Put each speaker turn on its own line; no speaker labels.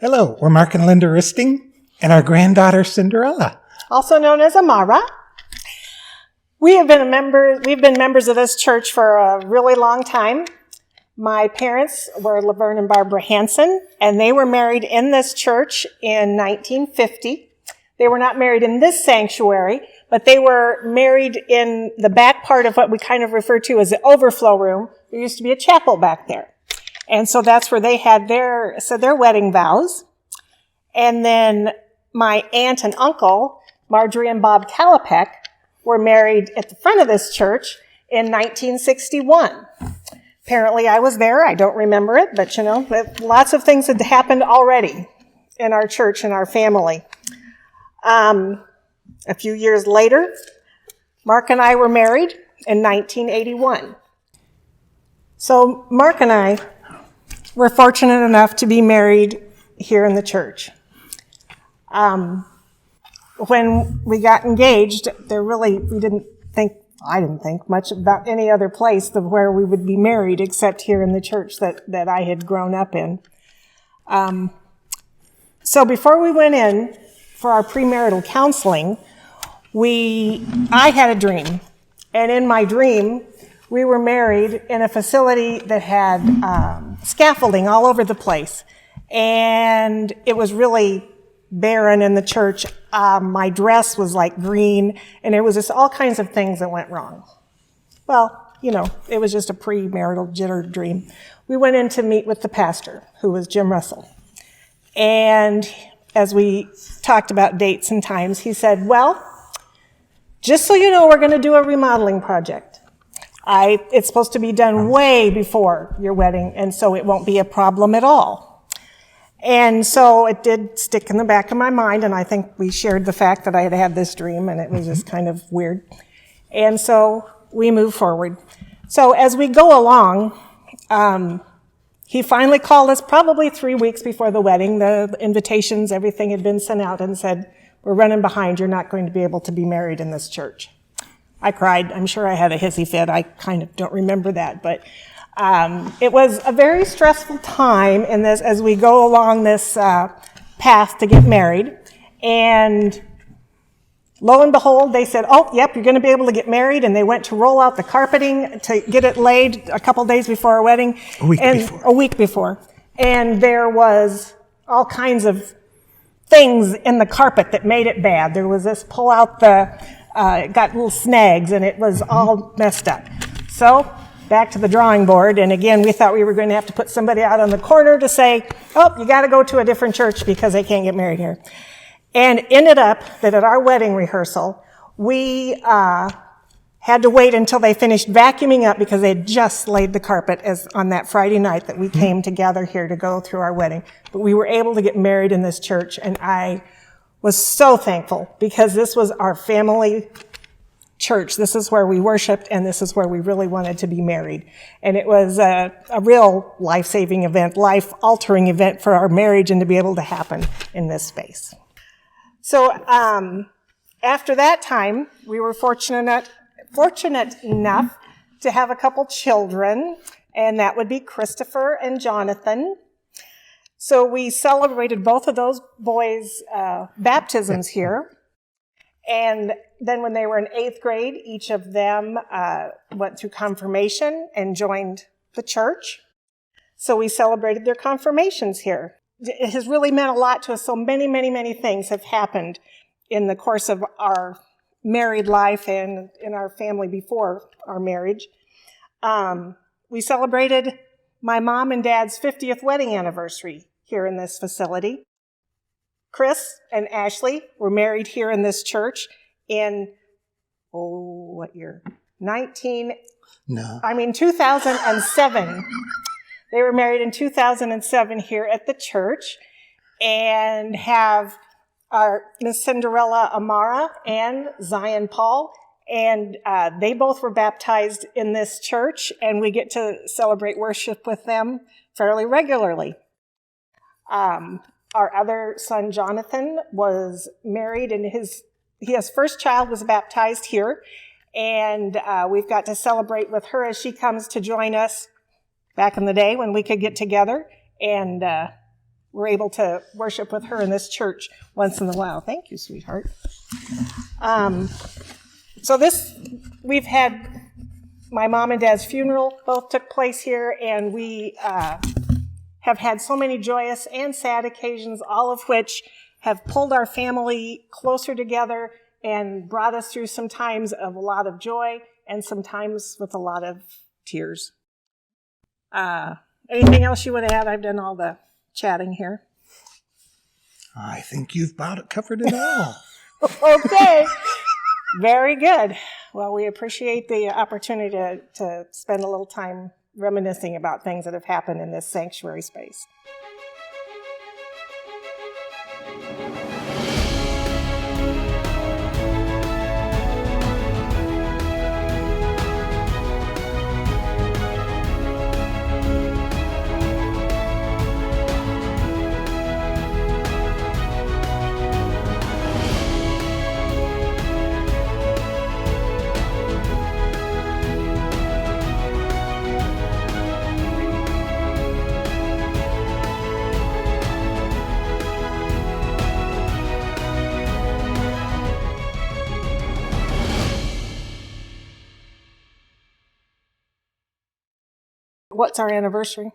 Hello, we're Mark and Linda Risting and our granddaughter Cinderella.
Also known as Amara. We've been members of this church for a really long time. My parents were Laverne and Barbara Hansen, and they were married in this church in 1950. They were not married in this sanctuary, but they were married in the back part of what we kind of refer to as the overflow room. There used to be a chapel back there. And so that's where they had their wedding vows. And then my aunt and uncle, Marjorie and Bob Kalapek, were married at the front of this church in 1961. Apparently I was there. I don't remember it, but lots of things had happened already in our church and our family. A few years later, Mark and I were married in 1981. So Mark and I were fortunate enough to be married here in the church. When we got engaged, I didn't think much about any other place of where we would be married except here in the church that I had grown up in. So before we went in for our premarital counseling, I had a dream. And in my dream, we were married in a facility that had scaffolding all over the place. And it was really barren in the church. My dress was like green, and it was just all kinds of things that went wrong. Well, it was just a premarital jitter dream. We went in to meet with the pastor, who was Jim Russell. And as we talked about dates and times, he said, well, just so you know, we're going to do a remodeling project. It's supposed to be done way before your wedding, and so it won't be a problem at all. And so it did stick in the back of my mind, and I think we shared the fact that I had had this dream, and it was just kind of weird. And so we moved forward. So as we go along, he finally called us probably 3 weeks before the wedding. The invitations, everything had been sent out, and said, we're running behind. You're not going to be able to be married in this church. I cried. I'm sure I had a hissy fit. I kind of don't remember that, but it was a very stressful time in this as we go along this path to get married. And lo and behold, they said, oh, yep, you're going to be able to get married. And they went to roll out the carpeting to get it laid a couple days before our wedding. A week before. And there was all kinds of things in the carpet that made it bad. There was this pull out it got little snags, and it was all messed up. So back to the drawing board, and again, we thought we were going to have to put somebody out on the corner to say, oh, you got to go to a different church because they can't get married here. And ended up that at our wedding rehearsal, we had to wait until they finished vacuuming up because they had just laid the carpet on that Friday night that we came together here to go through our wedding. But we were able to get married in this church, and I was so thankful because this was our family church. This is where we worshiped, and this is where we really wanted to be married. And it was a real life-saving event, life-altering event for our marriage and to be able to happen in this space. So after that time, we were fortunate enough to have a couple children, and that would be Christopher and Jonathan. So we celebrated both of those boys' baptisms here. And then when they were in 8th grade, each of them went through confirmation and joined the church. So we celebrated their confirmations here. It has really meant a lot to us. So many, many, many things have happened in the course of our married life and in our family before our marriage. We celebrated my mom and dad's 50th wedding anniversary here in this facility. Chris and Ashley were married here in this church in, what year? 2007. They were married in 2007 here at the church, and have our Miss Cinderella Amara and Zion Paul, and they both were baptized in this church, and we get to celebrate worship with them fairly regularly. Our other son, Jonathan, was married, and his first child was baptized here, and we've got to celebrate with her as she comes to join us back in the day when we could get together, and we're able to worship with her in this church once in a while. Thank you, sweetheart. We've had my mom and dad's funeral both took place here, and we have had so many joyous and sad occasions, all of which have pulled our family closer together and brought us through some times of a lot of joy and some times with a lot of tears. Anything else you would add? I've done all the chatting here.
I think you've about covered it all.
Okay. Very good. Well, we appreciate the opportunity to spend a little time reminiscing about things that have happened in this sanctuary space. What's our anniversary?